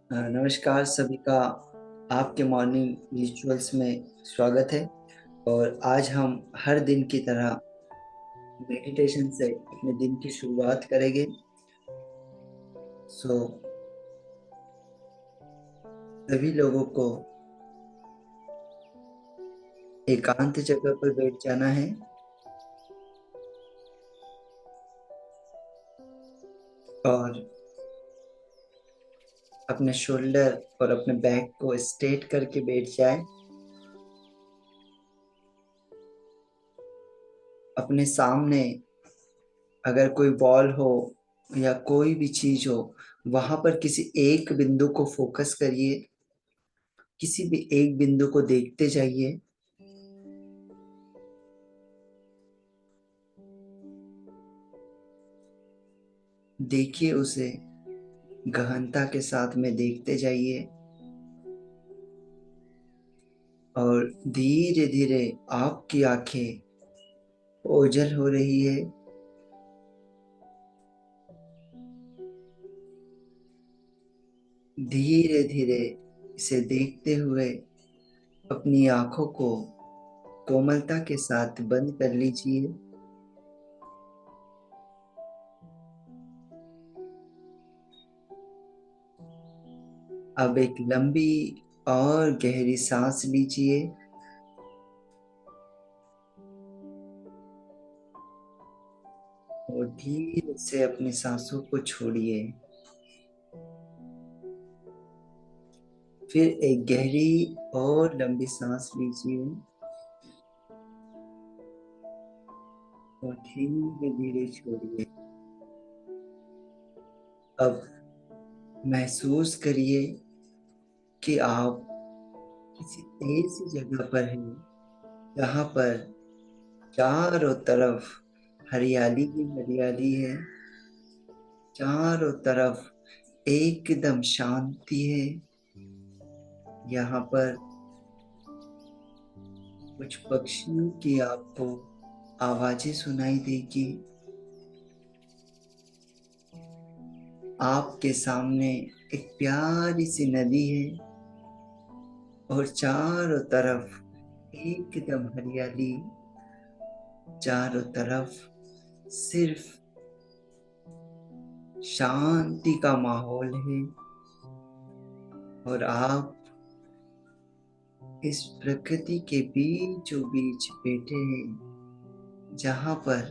नमस्कार सभी का आपके मॉर्निंग रिचुअल्स में स्वागत है। और आज हम हर दिन की तरह मेडिटेशन से अपने दिन की शुरुआत करेंगे। सो सभी लोगों को एकांत जगह पर बैठ जाना है और अपने शोल्डर और अपने बैक को स्ट्रेट करके बैठ जाए। अपने सामने अगर कोई वॉल हो या कोई भी चीज हो, वहां पर किसी एक बिंदु को फोकस करिए। किसी भी एक बिंदु को देखते जाइए। देखिए उसे, गहनता के साथ में देखते जाइए और धीरे धीरे आपकी आंखें ओझल हो रही है। धीरे धीरे इसे देखते हुए अपनी आंखों को कोमलता के साथ बंद कर लीजिए। अब एक लंबी और गहरी सांस लीजिए और धीरे से अपनी सांसों को छोड़िए। फिर एक गहरी और लंबी सांस लीजिए और धीरे धीरे छोड़िए। अब महसूस करिए कि आप किसी ऐसी जगह पर हैं जहाँ पर चारों तरफ हरियाली ही हरियाली है। चारों तरफ एकदम शांति है। यहाँ पर कुछ पक्षियों की आपको आवाजें सुनाई देगी। आपके सामने एक प्यारी सी नदी है और चारों तरफ एकदम हरियाली। चारों तरफ सिर्फ शांति का माहौल है और आप इस प्रकृति के बीचों बीच बैठे हैं जहां पर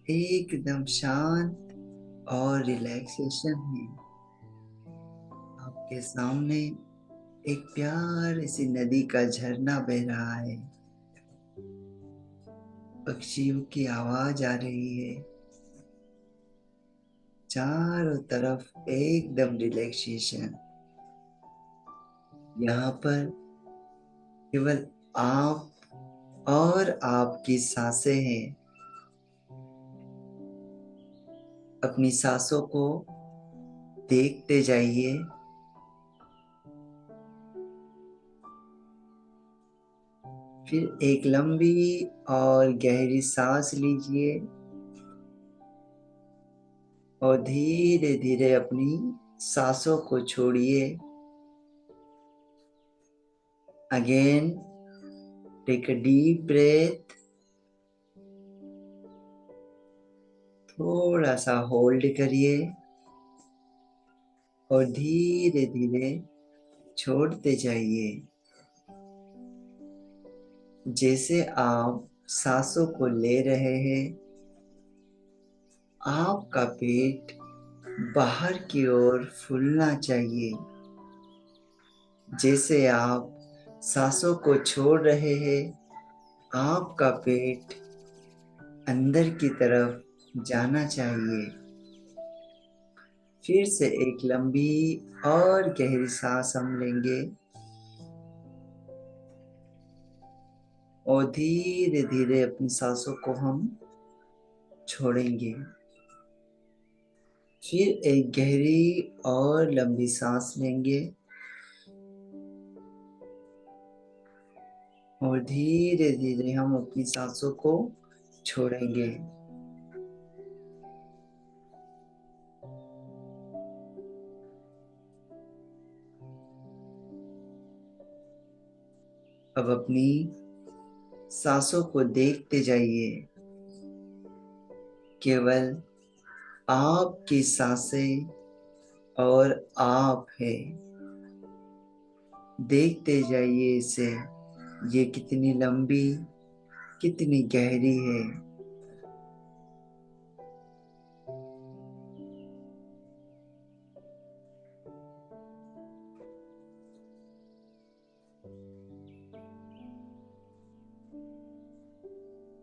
एकदम शांत और रिलैक्सेशन है। आपके सामने एक प्यारी सी नदी का झरना बह रहा है। पक्षियों की आवाज आ रही है। चारों तरफ एकदम रिलैक्सेशन। यहाँ पर केवल आप और आपकी सांसें हैं। अपनी सांसों को देखते जाइए। फिर एक लंबी और गहरी सांस लीजिए और धीरे धीरे अपनी सांसों को छोड़िए। Again take a deep breath. थोड़ा सा होल्ड करिए और धीरे धीरे छोड़ते जाइए। जैसे आप सांसों को ले रहे हैं, आपका पेट बाहर की ओर फूलना चाहिए। जैसे आप सांसों को छोड़ रहे हैं, आपका पेट अंदर की तरफ जाना चाहिए। फिर से एक लंबी और गहरी सांस हम लेंगे और धीरे धीरे अपनी सांसों को हम छोड़ेंगे। फिर एक गहरी और लंबी सांस लेंगे और धीरे धीरे हम अपनी सांसों को छोड़ेंगे। अब अपनी सांसों को देखते जाइए। केवल आपकी सांसें और आप है। देखते जाइए इसे, ये कितनी लंबी, कितनी गहरी है।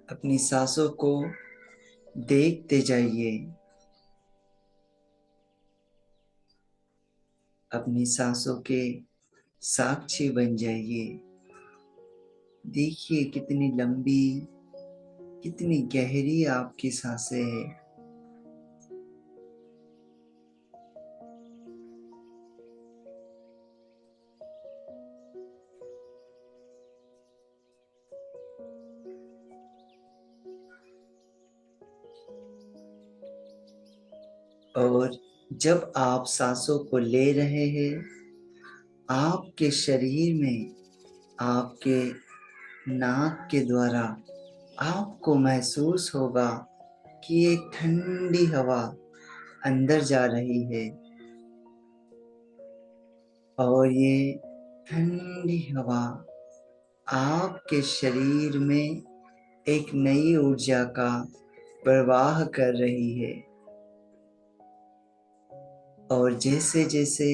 अपनी सांसों को देखते जाइए। अपनी सांसों के साक्षी बन जाइए। देखिए कितनी लंबी, कितनी गहरी आपकी सांसें हैं। और जब आप सांसों को ले रहे हैं, आपके शरीर में, आपके नाक के द्वारा आपको महसूस होगा कि एक ठंडी हवा अंदर जा रही है। और ये ठंडी हवा आपके शरीर में एक नई ऊर्जा का प्रवाह कर रही है। और जैसे जैसे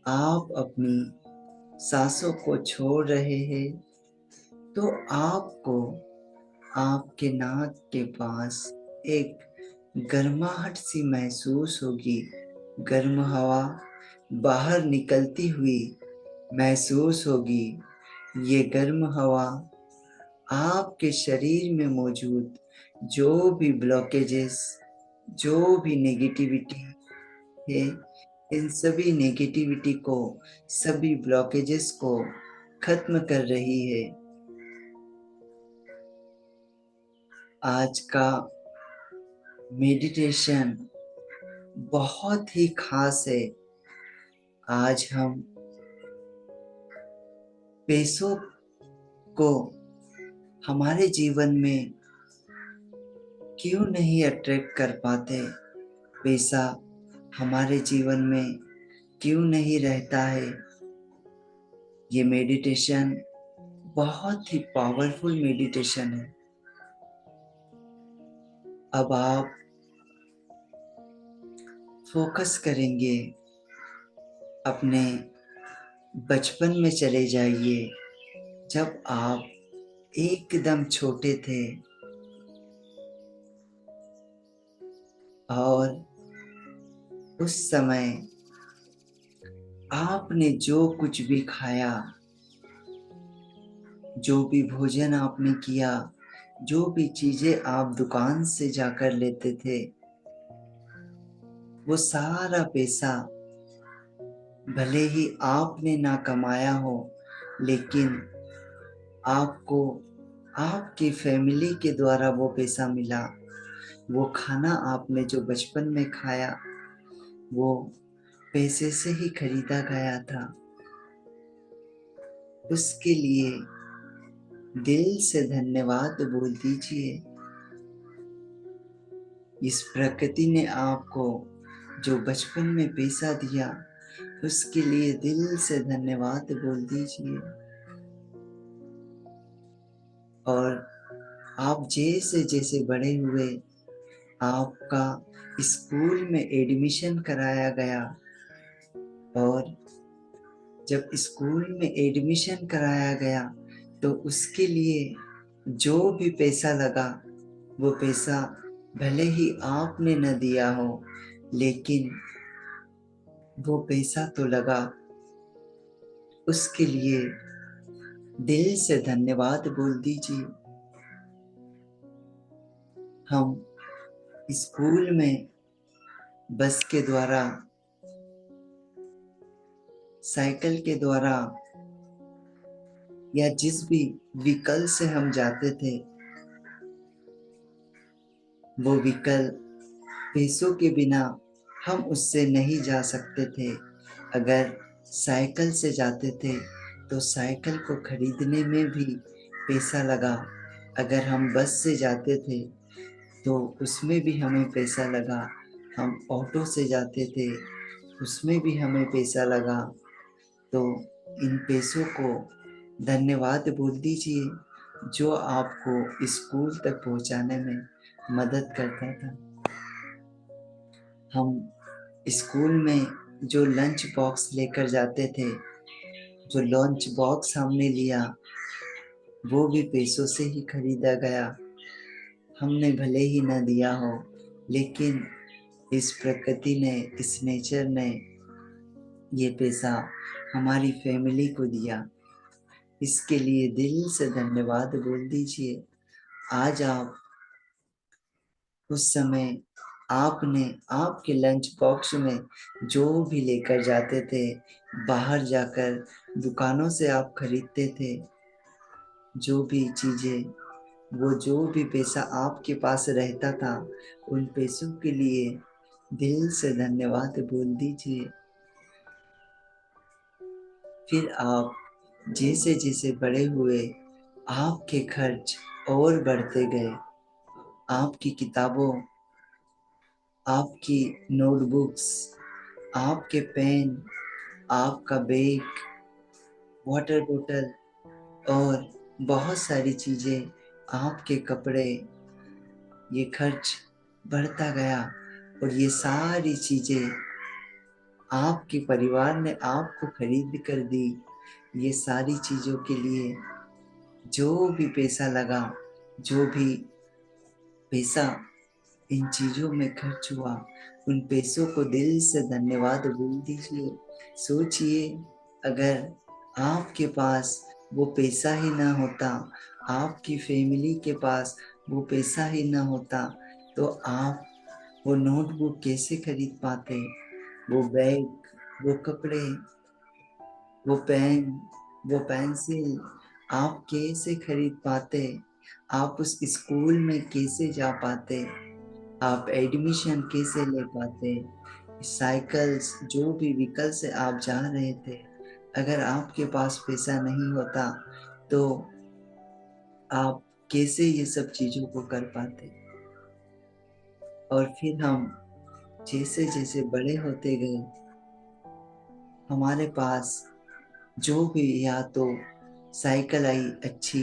आप अपनी सांसों को छोड़ रहे हैं, तो आपको आपके नाक के पास एक गर्माहट सी महसूस होगी। गर्म हवा बाहर निकलती हुई महसूस होगी। ये गर्म हवा आपके शरीर में मौजूद जो भी ब्लॉकेजेस, जो भी नेगेटिविटी है, इन सभी नेगेटिविटी को, सभी ब्लॉकेजेस को खत्म कर रही है। आज का मेडिटेशन बहुत ही खास है। आज हम पैसों को हमारे जीवन में क्यों नहीं अट्रैक्ट कर पाते, पैसा हमारे जीवन में क्यों नहीं रहता है। ये मेडिटेशन बहुत ही पावरफुल मेडिटेशन है। अब आप फोकस करेंगे, अपने बचपन में चले जाइए, जब आप एकदम छोटे थे और उस समय आपने जो कुछ भी खाया, जो भी भोजन आपने किया, जो भी चीजें आप दुकान से जाकर लेते थे, वो सारा पैसा भले ही आपने ना कमाया हो, लेकिन आपको आपकी फैमिली के द्वारा वो पैसा मिला। वो खाना आपने जो बचपन में खाया, वो पैसे से ही खरीदा गया था। उसके लिए दिल से धन्यवाद बोल दीजिए। इस प्रकृति ने आपको जो बचपन में पैसा दिया, उसके लिए दिल से धन्यवाद बोल दीजिए। और आप जैसे जैसे बड़े हुए, आपका स्कूल में एडमिशन कराया गया, और जब स्कूल में एडमिशन कराया गया तो उसके लिए जो भी पैसा लगा, वो पैसा भले ही आपने न दिया हो, लेकिन वो पैसा तो लगा। उसके लिए दिल से धन्यवाद बोल दीजिए। हम स्कूल में बस के द्वारा, साइकिल के द्वारा, या जिस भी व्हीकल से हम जाते थे, वो व्हीकल पैसों के बिना हम उससे नहीं जा सकते थे। अगर साइकिल से जाते थे तो साइकिल को खरीदने में भी पैसा लगा। अगर हम बस से जाते थे तो उसमें भी हमें पैसा लगा। हम ऑटो से जाते थे उसमें भी हमें पैसा लगा। तो इन पैसों को धन्यवाद बोल दीजिए जो आपको स्कूल तक पहुंचाने में मदद करता था। हम स्कूल में जो लंच बॉक्स लेकर जाते थे, जो लंच बॉक्स हमने लिया वो भी पैसों से ही खरीदा गया। हमने भले ही न दिया हो, लेकिन इस प्रकृति ने, इस नेचर ने ये पैसा हमारी फैमिली को दिया। इसके लिए दिल से धन्यवाद बोल दीजिए। आज आप उस समय आपने आपके लंच बॉक्स में जो भी लेकर जाते थे, बाहर जाकर दुकानों से आप खरीदते थे जो भी चीजें, वो जो भी पैसा आपके पास रहता था, उन पैसों के लिए दिल से धन्यवाद बोल दीजिए। फिर आप जैसे जैसे बड़े हुए, आपके खर्च और बढ़ते गए। आपकी किताबों, आपकी नोटबुक्स, आपके पेन, आपका बैग, वाटर बोतल और बहुत सारी चीजें, आपके कपड़े, ये खर्च बढ़ता गया। और ये सारी चीजें आपके परिवार ने आपको खरीद कर दी। ये सारी चीजों के लिए जो भी पैसा लगा, जो भी पैसा इन चीजों में खर्च हुआ, उन पैसों को दिल से धन्यवाद बोल दीजिए। सोचिए, अगर आपके पास वो पैसा ही ना होता, आपकी फैमिली के पास वो पैसा ही ना होता, तो आप वो नोटबुक कैसे खरीद पाते, वो बैग, वो कपड़े, वो पेन, वो पेंसिल आप कैसे खरीद पाते? आप उस स्कूल में कैसे जा पाते? आप एडमिशन कैसे ले पाते? साइकिल्स, जो भी व्हीकल से आप जा रहे थे, अगर आपके पास पैसा नहीं होता तो आप कैसे ये सब चीजों को कर पाते? और फिर हम जैसे जैसे बड़े होते गए, हमारे पास जो भी, या तो साइकिल आई अच्छी,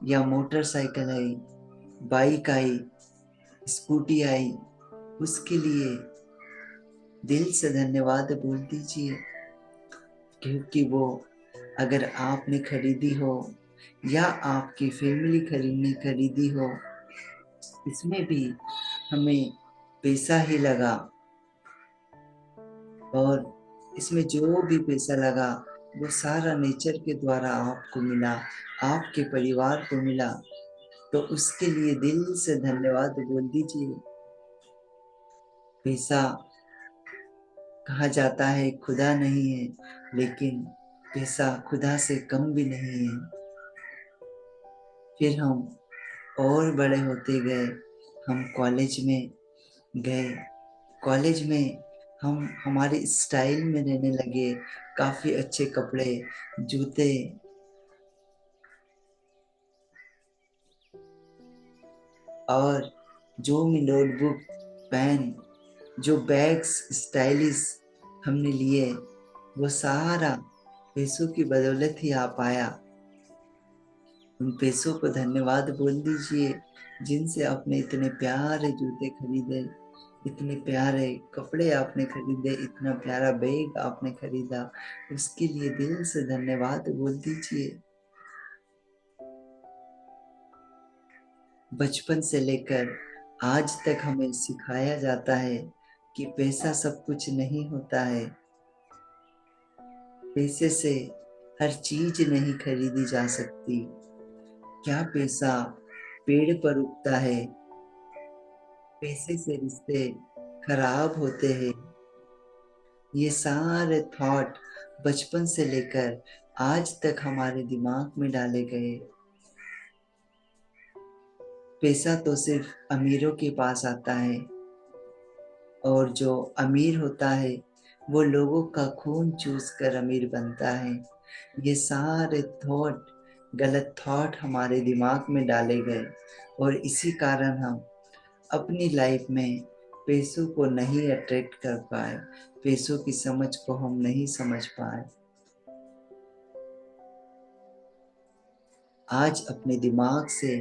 या मोटरसाइकिल आई, बाइक आई, स्कूटी आई, उसके लिए दिल से धन्यवाद बोल दीजिए। क्योंकि वो अगर आपने खरीदी हो या आपकी फैमिली खरीदी हो, इसमें भी हमें पैसा ही लगा। और इसमें जो भी पैसा लगा वो सारा नेचर के द्वारा आपको मिला, आपके परिवार को मिला। तो उसके लिए दिल से धन्यवाद बोल दीजिए। पैसा, कहा जाता है, खुदा नहीं है, लेकिन पैसा खुदा से कम भी नहीं है। फिर हम और बड़े होते गए, हम कॉलेज में गए। कॉलेज में हम हमारे स्टाइल में रहने लगे, काफी अच्छे कपड़े, जूते, और जो भी नोटबुक, पेन, जो बैग्स स्टाइलिश हमने लिए, वो सारा पैसों की बदौलत ही आ पाया। उन पैसों को धन्यवाद बोल दीजिए जिनसे आपने इतने प्यारे जूते खरीदे, इतने प्यारे कपड़े आपने खरीदे, इतना प्यारा बैग आपने खरीदा। उसके लिए दिल से धन्यवाद बोल दीजिए। बचपन से लेकर आज तक हमें सिखाया जाता है कि पैसा सब कुछ नहीं होता है। पैसे से हर चीज नहीं खरीदी जा सकती। क्या पैसा पेड़ पर उगता है? पैसे से रिश्ते खराब होते हैं। ये सारे थॉट बचपन से लेकर आज तक हमारे दिमाग में डाले गए। पैसा तो सिर्फ अमीरों के पास आता है, और जो अमीर होता है वो लोगों का खून चूस कर अमीर बनता है। ये सारे थॉट, गलत थॉट हमारे दिमाग में डाले गए और इसी कारण हम अपनी लाइफ में पैसों को नहीं अट्रैक्ट कर पाए, पैसों की समझ को हम नहीं समझ पाए। आज अपने दिमाग से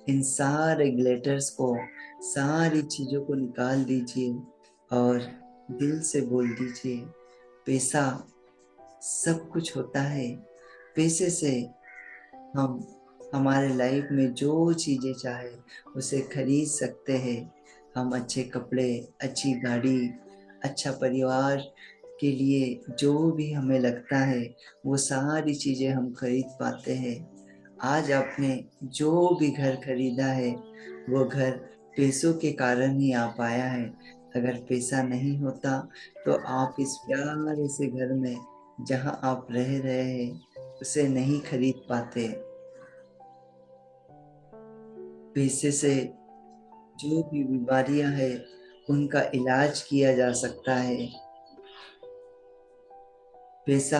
इन सारे ग्लेटर्स को, सारी चीजों को निकाल दीजिए और दिल से बोल दीजिए, पैसा सब कुछ होता है। पैसे से हम हमारे लाइफ में जो चीजें चाहे उसे खरीद सकते हैं। हम अच्छे कपड़े, अच्छी गाड़ी, अच्छा परिवार के लिए जो भी हमें लगता है वो सारी चीजें हम खरीद पाते हैं। आज आपने जो भी घर खरीदा है वो घर पैसों के कारण ही आ पाया है। अगर पैसा नहीं होता तो आप इस प्यारे से घर में जहां आप रह रहे हैं उसे नहीं खरीद पाते। पैसे से जो भी बीमारियां हैं उनका इलाज किया जा सकता है। पैसा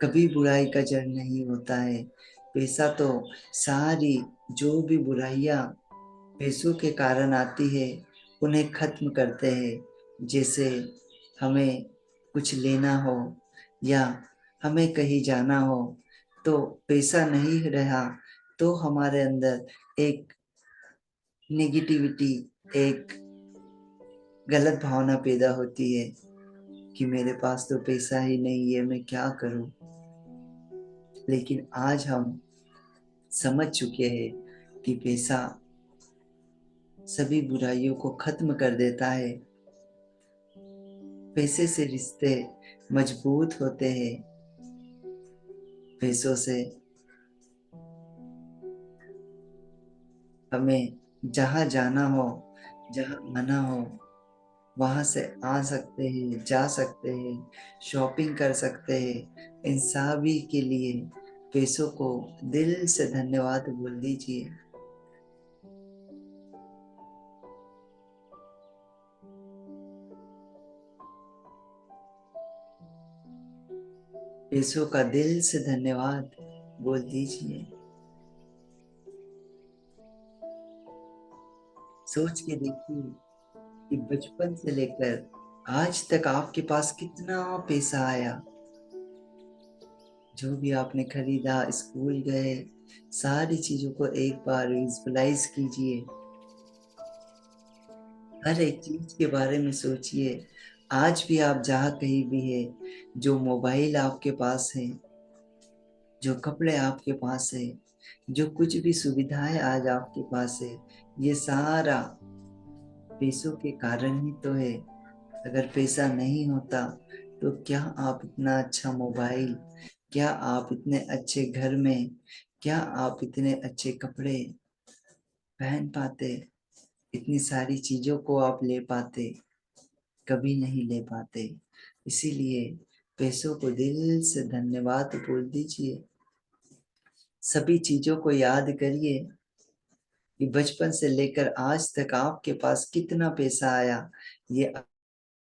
कभी बुराई का जड़ नहीं होता है। पैसा तो सारी जो भी बुराइयां पैसों के कारण आती है उन्हें खत्म करते हैं। जैसे हमें कुछ लेना हो या हमें कहीं जाना हो तो पैसा नहीं रहा तो हमारे अंदर एक नेगेटिविटी, एक गलत भावना पैदा होती है कि मेरे पास तो पैसा ही नहीं है, मैं क्या करूं। लेकिन आज हम समझ चुके हैं कि पैसा सभी बुराइयों को खत्म कर देता है। पैसे से रिश्ते मजबूत होते हैं। पैसों से हमें जहाँ जाना हो, जहाँ आना हो वहां से आ सकते हैं, जा सकते हैं, शॉपिंग कर सकते हैं। इन सभी के लिए पैसों को दिल से धन्यवाद बोल दीजिए। पैसों का दिल से धन्यवाद बोल दीजिए। सोच के देखिए कि बचपन से लेकर आज तक आपके पास कितना पैसा आया। जो भी आपने खरीदा, स्कूल गए, सारी चीजों को एक बार विजुअलाइज कीजिए। हर एक चीज के बारे में सोचिए। आज भी आप जहाँ कहीं भी है, जो मोबाइल आपके पास है, जो कपड़े आपके पास है, जो कुछ भी सुविधाएं आज आपके पास है, ये सारा पैसों के कारण ही तो है। अगर पैसा नहीं होता तो क्या आप इतना अच्छा मोबाइल, क्या आप इतने अच्छे घर में, क्या आप इतने अच्छे कपड़े पहन पाते, इतनी सारी चीजों को आप ले पाते? कभी नहीं ले पाते। इसीलिए पैसों को दिल से धन्यवाद बोल दीजिए। सभी चीजों को याद करिए कि बचपन से लेकर आज तक आपके पास कितना पैसा आया। ये